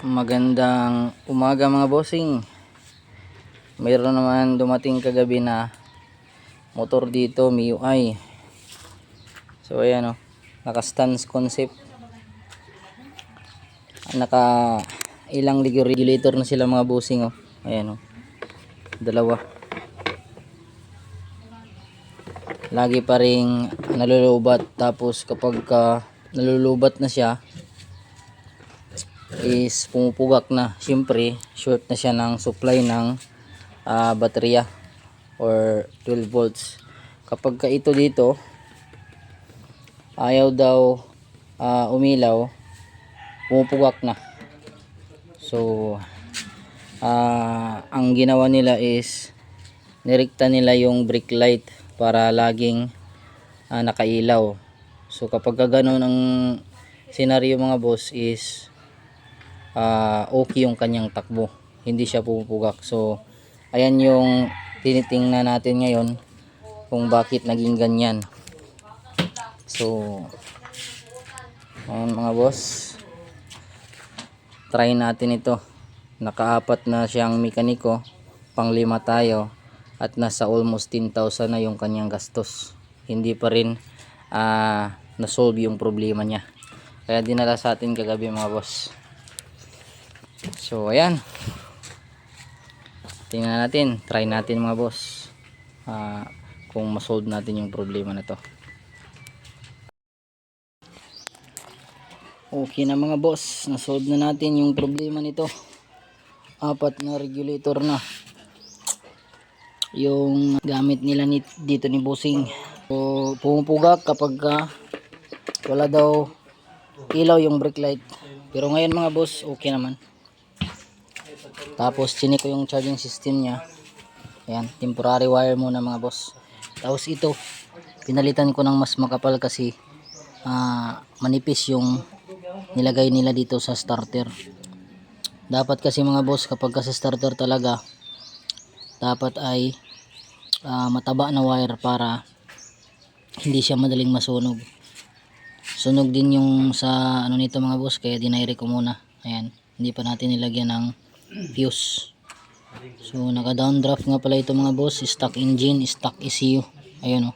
Magandang umaga mga bossing. Mayroon naman dumating kagabi na motor dito, MIUI. So ayan naka stance concept. Naka ilang regulator na sila mga bossing Ayan dalawa. Lagi pa ring nalulubat, tapos kapag nalulubat na siya is pumupugak na. Siyempre short na siya ng supply ng baterya or 12 volts. Kapag ito dito ayaw daw umilaw, pumupugak na. So ang ginawa nila is nirekta nila yung brake light para laging nakailaw. So kapag ganoon ang senaryo mga boss is okay yung kanyang takbo, hindi siya pupugak. So ayan yung tinitingnan natin ngayon kung bakit naging ganyan. So ayan mga boss, try natin ito. Nakaapat na siyang mekaniko, pang 5 tayo, at nasa almost 10,000 na yung kanyang gastos. Hindi pa rin na-solve yung problema niya, kaya dinala sa atin kagabi mga boss. So ayan, tingnan natin, try natin mga boss kung ma-solve natin yung problema na to. Okay na mga boss, na-solve na natin yung problema nito. 4 na regulator na yung gamit nila dito ni bossing. So pumupugak kapag wala daw ilaw yung brake light. Pero ngayon mga boss, okay naman. Tapos chinik ko yung charging system niya. Ayan, temporary wire muna mga boss. Tapos ito, pinalitan ko ng mas makapal kasi manipis yung nilagay nila dito sa starter. Dapat kasi mga boss, kapag sa starter talaga, dapat ay mataba na wire para hindi siya madaling masunog. Sunog din yung sa nito mga boss, kaya dinayre ko muna. Ayan, hindi pa natin nilagyan ng fuse. So naka downdraft nga pala ito mga boss, stock engine, stock ECU. Ayun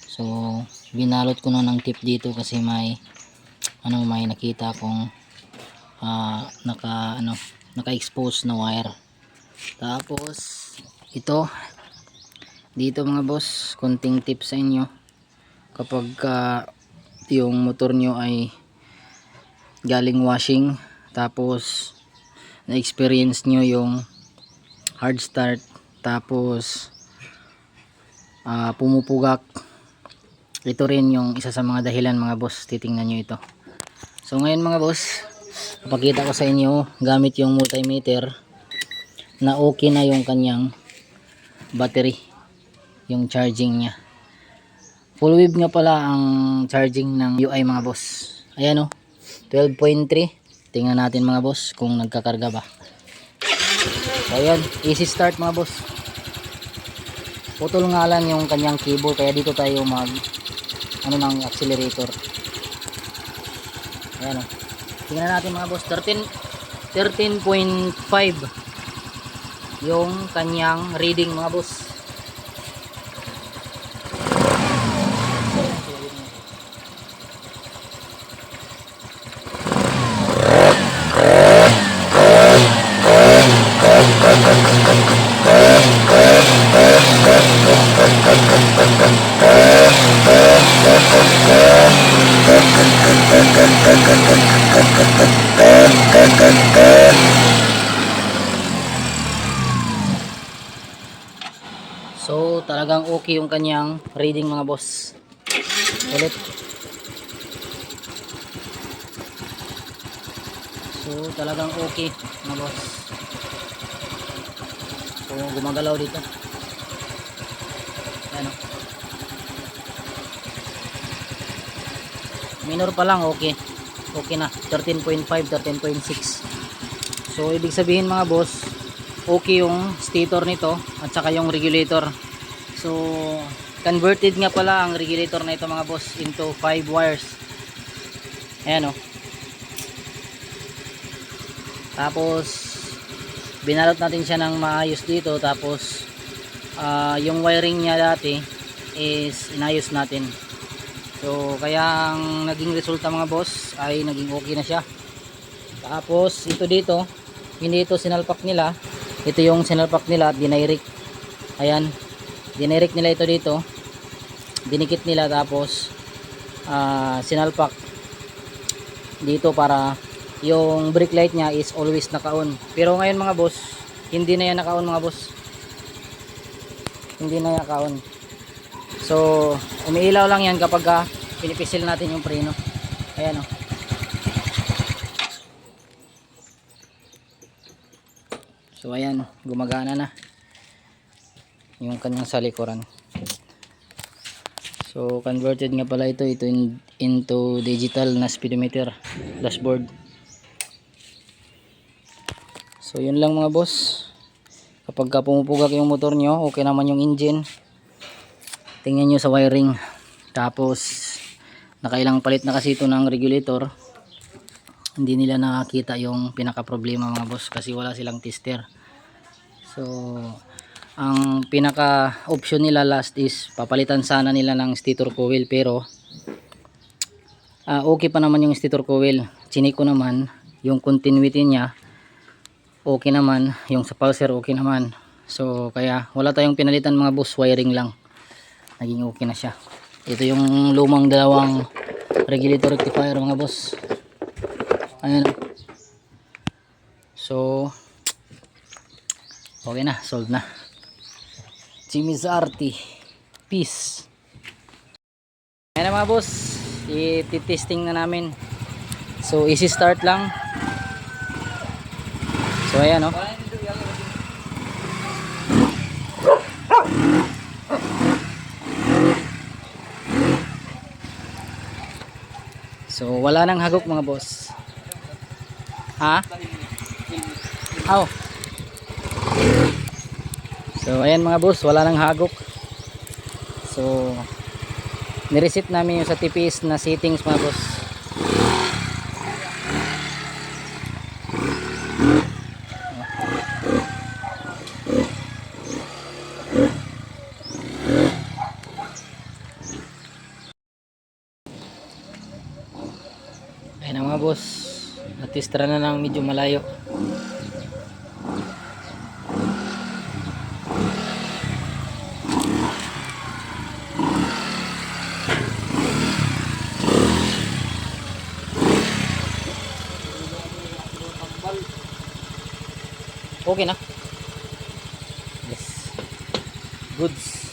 So binalot ko na ng tip dito kasi may may nakita kong naka-expose na wire. Tapos ito dito mga boss, konting tip sa inyo. Kapag yung motor nyo ay galing washing, tapos na-experience nyo yung hard start, tapos pumupugak, ito rin yung isa sa mga dahilan mga boss. Titingnan nyo ito. So ngayon mga boss, papakita ko sa inyo gamit yung multimeter na okay na yung kanyang battery, yung charging nya. Full wave nga pala ang charging ng UI mga boss. Ayan 12.3. Tingnan natin mga boss kung nagkakarga ba. So ayan, easy start mga boss. Putol nga lang yung kanyang cable, kaya dito tayo mag ng accelerator. Ayan tingnan natin mga boss, 13.5 yung kanyang reading mga boss. So talagang okay yung kanyang reading mga boss. Ulit. So talagang okay mga boss. So gumagalaw dito. Ayan minor pa lang, okay na 13.5, 13.6. so ibig sabihin mga boss, okay yung stator nito at saka yung regulator. So converted nga pala ang regulator na ito mga boss into 5 wires. Ayan Tapos binalot natin siya ng maayos dito. Tapos yung wiring niya dati is inayos natin. So kaya ang naging resulta mga boss ay naging okay na siya. Tapos ito dito, hindi ito sinalpak nila. Ito yung sinalpak nila at dinairik. Ayan, dinairik nila ito dito. Dinikit nila tapos sinalpak dito para yung brake light niya is always naka-on. Pero ngayon mga boss, hindi na yan naka-on mga boss. Hindi na naka-on. So umiilaw lang yan kapag pinipisil natin yung preno. Ayan o. So ayan, gumagana na yung kanyang salikuran. So converted nga pala ito into digital na speedometer dashboard. So yun lang mga boss. Kapag pumupugak yung motor nyo, okay naman yung engine, tingnan nyo sa wiring. Tapos nakailang palit na kasi ito ng regulator. Hindi nila nakakita yung pinaka problema mga boss kasi wala silang tester. So ang pinaka option nila last is papalitan sana nila ng stator coil, pero okay pa naman yung stator coil. Chiniko naman yung continuity niya, okay naman, yung sa pulser okay naman. So kaya wala tayong pinalitan mga boss, wiring lang, naging okay na siya. Ito yung lumang dalawang regulator rectifier mga boss. Ayan. So okay na, solved na. Jimmy's Arty, peace. Ayan na mga boss, i-testing na namin. So easy start lang. So ayan o. So wala nang hagok mga boss. Ha? Aw. So ayan mga boss, wala nang hagok. So nireset namin yung sa TPS na settings mga boss. Ayan na mga boss, natistra na ng medyo malayo. Okay na. Yes. Goods.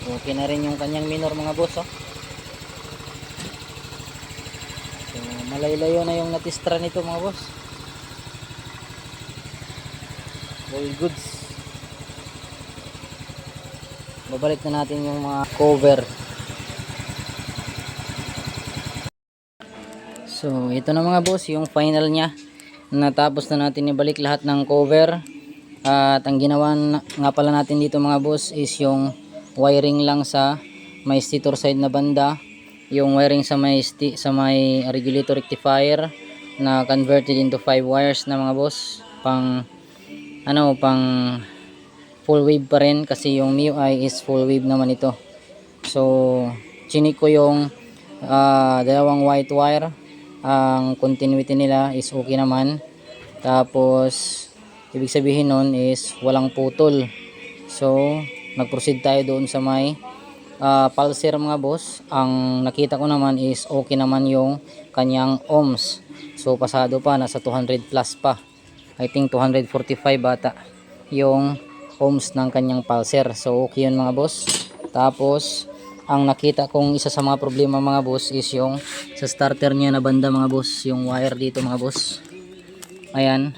Okay na rin yung kanyang minor mga boss oh. So malaylayo na yung natistra nito mga boss. All goods. Babalik na natin yung mga cover. So ito na mga boss yung final nya. Natapos na natin ibalik lahat ng cover. At ang ginawa nga pala natin dito mga boss is yung wiring lang sa may stator side na banda, yung wiring sa may regulator rectifier na converted into 5 wires na mga boss, pang full wave pa rin kasi yung MIUI is full wave naman ito. So chinik ko yung dalawang white wire, ang continuity nila is okay naman. Tapos ibig sabihin nun is walang putol. So nag-proceed tayo doon sa may pulser mga boss. Ang nakita ko naman is okay naman yung kanyang ohms. So pasado pa, nasa 200 plus pa. I think 245 bata yung ohms ng kanyang pulser. So okay yun mga boss. Tapos ang nakita kong isa sa mga problema mga boss is yung sa starter niya na banda mga boss, yung wire dito mga boss. Ayan.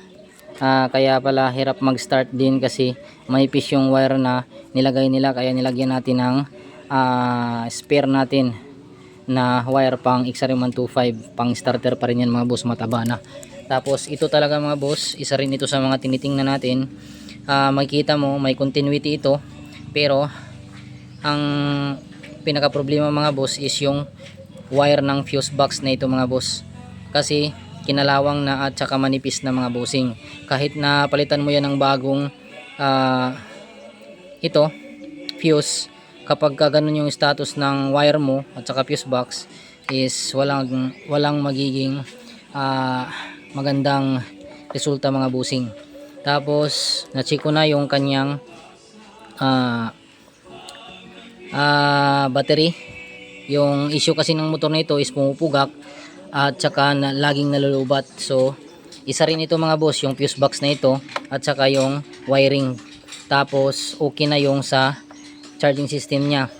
Kaya pala hirap mag-start din kasi manipis yung wire na nilagay nila, kaya nilagyan natin ng spare natin na wire pang XRM125, pang starter pa rin yan mga boss, mataba na. Tapos ito talaga mga boss, isa rin ito sa mga tinitingnan natin. Makikita mo may continuity ito, pero ang pinaka problema mga boss is yung wire ng fuse box na ito mga boss. kasi kinalawang na at saka manipis na mga bossing. Kahit na palitan mo yan ng bagong ito fuse, kapag ganun yung status ng wire mo at saka fuse box, is walang magiging magandang resulta mga bossing. Tapos na-check ko na yung kanyang battery. Yung issue kasi ng motor na ito is pumupugak at saka laging nalulubat. So isa rin ito mga boss, yung fuse box na ito at saka yung wiring. Tapos okay na yung sa charging system niya.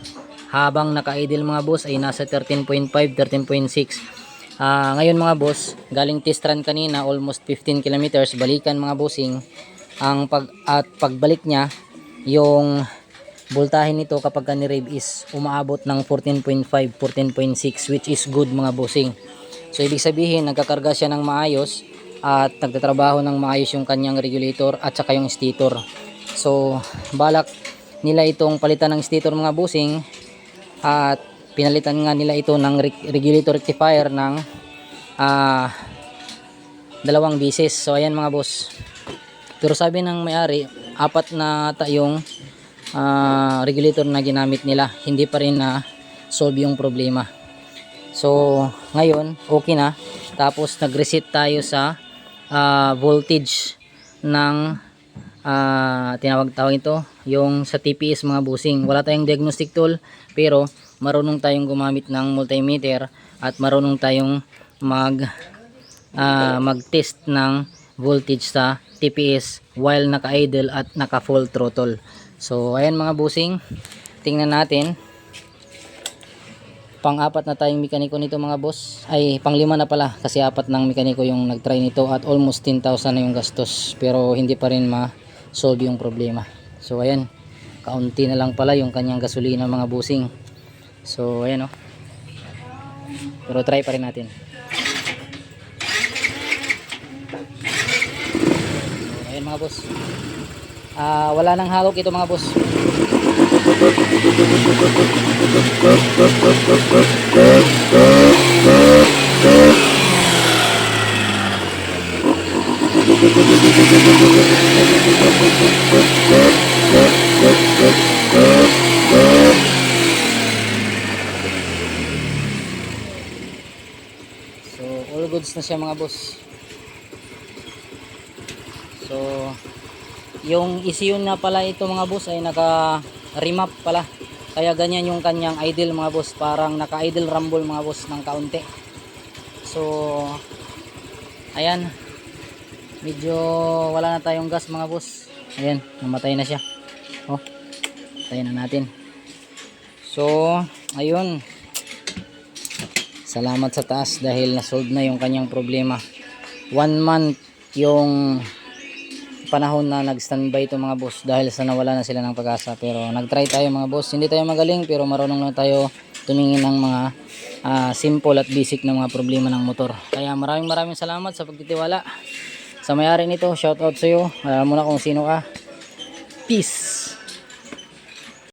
Habang naka-idle mga boss ay nasa 13.5, 13.6. Ngayon mga boss, galing test run kanina, almost 15 kilometers, balikan mga bossing. Pagbalik niya, yung voltahe nito kapag ni-rave is umaabot ng 14.5, 14.6, which is good mga bossing. So ibig sabihin, nagkakarga siya ng maayos at nagtatrabaho ng maayos yung kanyang regulator at saka yung stator. So balak nila itong palitan ng stator mga bossing, at pinalitan nga nila ito ng regulator rectifier ng 2 beses. So ayan mga boss, pero sabi ng may-ari 4 na yung regulator na ginamit nila, hindi pa rin na solve yung problema. So ngayon okay na. Tapos nag-reset tayo sa voltage ng tinawag ito yung sa TPS mga bossing. Wala tayong diagnostic tool, pero marunong tayong gumamit ng multimeter at marunong tayong mag-test ng voltage sa TPS while naka-idle at naka-full throttle. So ayan mga bossing, tingnan natin. Pang-4 na tayong mekaniko nito mga boss, ay pang-5 na pala, kasi 4 ng mekaniko yung nag-try nito at almost 10,000 na yung gastos, pero hindi pa rin ma-solve yung problema. So ayan, kaunti na lang pala yung kanyang gasolina mga bossing. So ayan pero try pa rin natin. So ayan mga boss, wala nang hawak ito mga boss. So all goods na siya mga boss. So yung ECU na pala ito mga boss ay naka remap pala, kaya ganyan yung kanyang idle mga boss, parang naka idle rumble mga boss ng kaunti. So ayan, medyo wala na tayong gas mga boss. Ayan, namatay na siya. Tayo na natin. So ayun, salamat sa taas dahil na-solve na yung kanyang problema. 1 month yung panahon na nag-standby ito mga boss, dahil sa nawala na sila ng pag-asa. Pero nag-try tayo mga boss, hindi tayo magaling pero marunong na tayo tumingin ng mga simple at basic na mga problema ng motor. Kaya maraming salamat sa pagtitiwala sa may-ari nito. Shout out sa iyo, alam mo na kung sino ka. Peace.